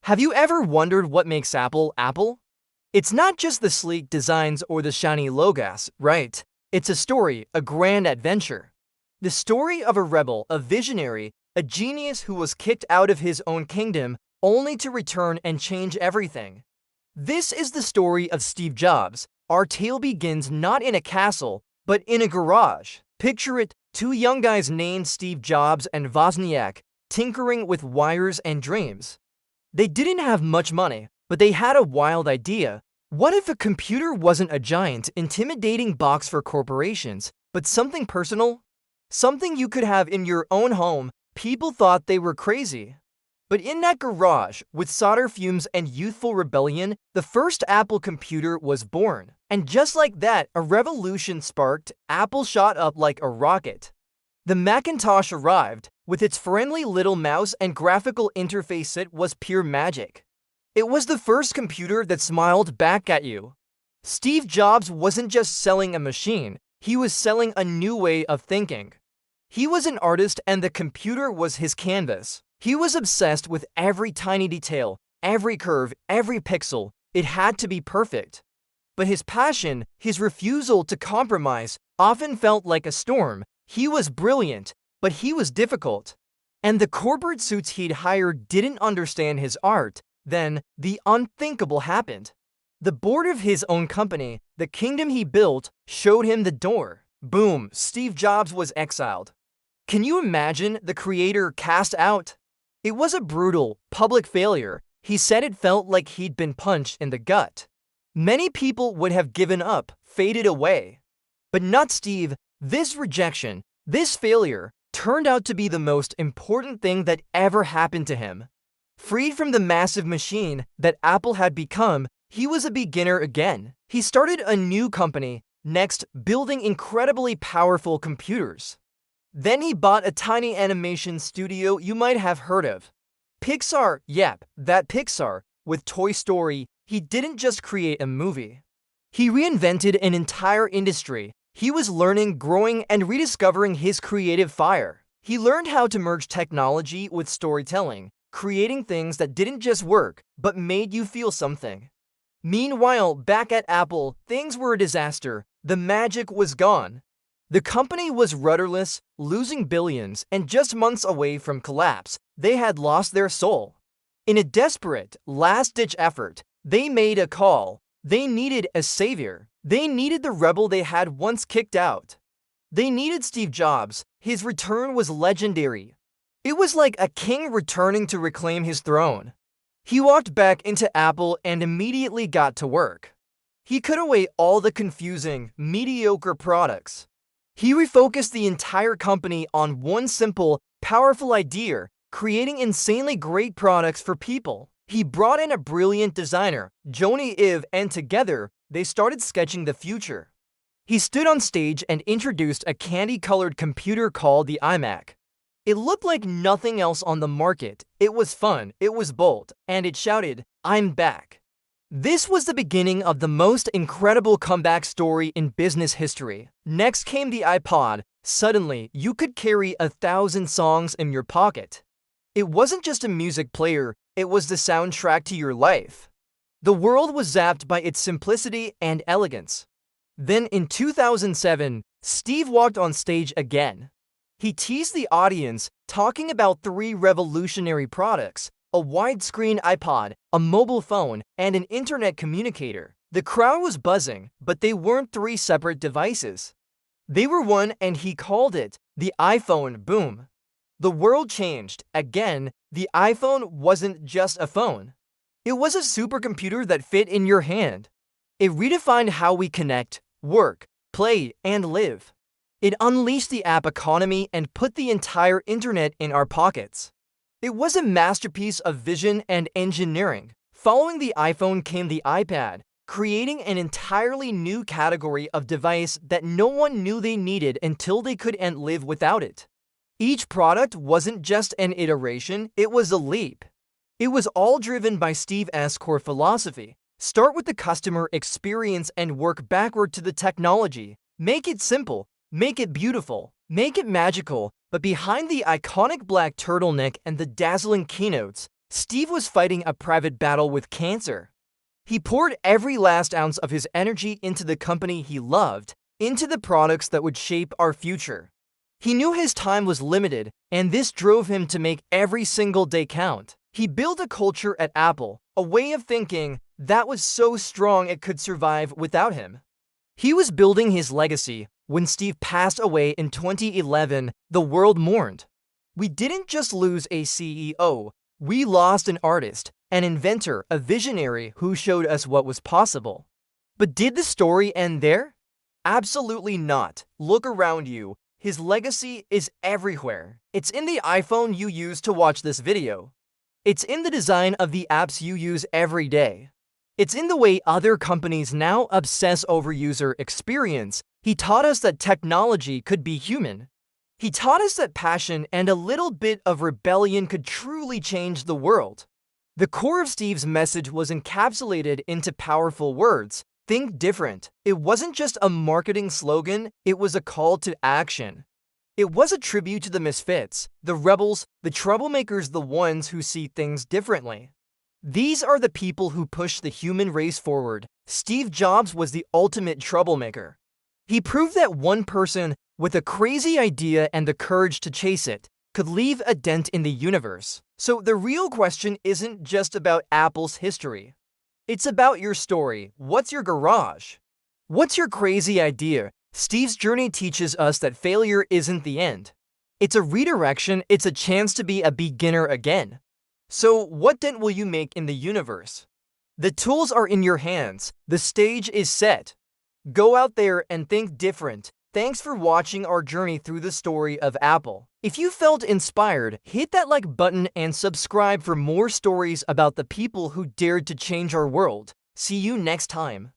Have you ever wondered what makes Apple Apple? It's not just the sleek designs or the shiny logos, right? It's a story, a grand adventure. The story of a rebel, a visionary, a genius who was kicked out of his own kingdom only to return and change everything. This is the story of Steve Jobs. Our tale begins not in a castle, but in a garage. Picture it, two young guys named Steve Jobs and Wozniak, tinkering with wires and dreams. They didn't have much money, but they had a wild idea. What if a computer wasn't a giant, intimidating box for corporations, but something personal? Something you could have in your own home. People thought they were crazy. But in that garage, with solder fumes and youthful rebellion, the first Apple computer was born. And just like that, a revolution sparked. Apple shot up like a rocket. The Macintosh arrived. With its friendly little mouse and graphical interface, it was pure magic. It was the first computer that smiled back at you. Steve Jobs wasn't just selling a machine, he was selling a new way of thinking. He was an artist and the computer was his canvas. He was obsessed with every tiny detail, every curve, every pixel. It had to be perfect. But his passion, his refusal to compromise, often felt like a storm. He was brilliant, but he was difficult. And the corporate suits he'd hired didn't understand his art. Then, the unthinkable happened. The board of his own company, the kingdom he built, showed him the door. Boom, Steve Jobs was exiled. Can you imagine the creator cast out? It was a brutal, public failure. He said it felt like he'd been punched in the gut. Many people would have given up, faded away. But not Steve. This rejection, this failure, turned out to be the most important thing that ever happened to him. Freed from the massive machine that Apple had become, he was a beginner again. He started a new company, next building incredibly powerful computers. Then he bought a tiny animation studio you might have heard of. Pixar, yep, that Pixar. With Toy Story, he didn't just create a movie. He reinvented an entire industry. He was learning, growing, and rediscovering his creative fire. He learned how to merge technology with storytelling, creating things that didn't just work, but made you feel something. Meanwhile, back at Apple, things were a disaster. The magic was gone. The company was rudderless, losing billions, and just months away from collapse. They had lost their soul. In a desperate, last-ditch effort, they made a call. They needed a savior. They needed the rebel they had once kicked out. They needed Steve Jobs. His return was legendary. It was like a king returning to reclaim his throne. He walked back into Apple and immediately got to work. He cut away all the confusing, mediocre products. He refocused the entire company on one simple, powerful idea, creating insanely great products for people. He brought in a brilliant designer, Jony Ive, and together, they started sketching the future. He stood on stage and introduced a candy-colored computer called the iMac. It looked like nothing else on the market. It was fun, it was bold, and it shouted, "I'm back." This was the beginning of the most incredible comeback story in business history. Next came the iPod. Suddenly, you could carry 1,000 songs in your pocket. It wasn't just a music player, it was the soundtrack to your life. The world was zapped by its simplicity and elegance. Then in 2007, Steve walked on stage again. He teased the audience, talking about 3 revolutionary products: a widescreen iPod, a mobile phone, and an internet communicator. The crowd was buzzing, but they weren't 3 separate devices. They were one, and he called it the iPhone. Boom. The world changed. Again, the iPhone wasn't just a phone. It was a supercomputer that fit in your hand. It redefined how we connect, work, play, and live. It unleashed the app economy and put the entire internet in our pockets. It was a masterpiece of vision and engineering. Following the iPhone came the iPad, creating an entirely new category of device that no one knew they needed until they couldn't live without it. Each product wasn't just an iteration, it was a leap. It was all driven by Steve's core philosophy. Start with the customer experience and work backward to the technology. Make it simple, make it beautiful, make it magical. But behind the iconic black turtleneck and the dazzling keynotes, Steve was fighting a private battle with cancer. He poured every last ounce of his energy into the company he loved, into the products that would shape our future. He knew his time was limited, and this drove him to make every single day count. He built a culture at Apple, a way of thinking that was so strong it could survive without him. He was building his legacy. When Steve passed away in 2011, the world mourned. We didn't just lose a CEO, we lost an artist, an inventor, a visionary who showed us what was possible. But did the story end there? Absolutely not. Look around you. His legacy is everywhere. It's in the iPhone you use to watch this video. It's in the design of the apps you use every day. It's in the way other companies now obsess over user experience. He taught us that technology could be human. He taught us that passion and a little bit of rebellion could truly change the world. The core of Steve's message was encapsulated into powerful words. Think different. It wasn't just a marketing slogan, it was a call to action. It was a tribute to the misfits, the rebels, the troublemakers, the ones who see things differently. These are the people who push the human race forward. Steve Jobs was the ultimate troublemaker. He proved that one person with a crazy idea and the courage to chase it could leave a dent in the universe. So the real question isn't just about Apple's history. It's about your story. What's your garage? What's your crazy idea? Steve's journey teaches us that failure isn't the end. It's a redirection, it's a chance to be a beginner again. So what dent will you make in the universe? The tools are in your hands. The stage is set. Go out there and think different. Thanks for watching our journey through the story of Apple. If you felt inspired, hit that like button and subscribe for more stories about the people who dared to change our world. See you next time.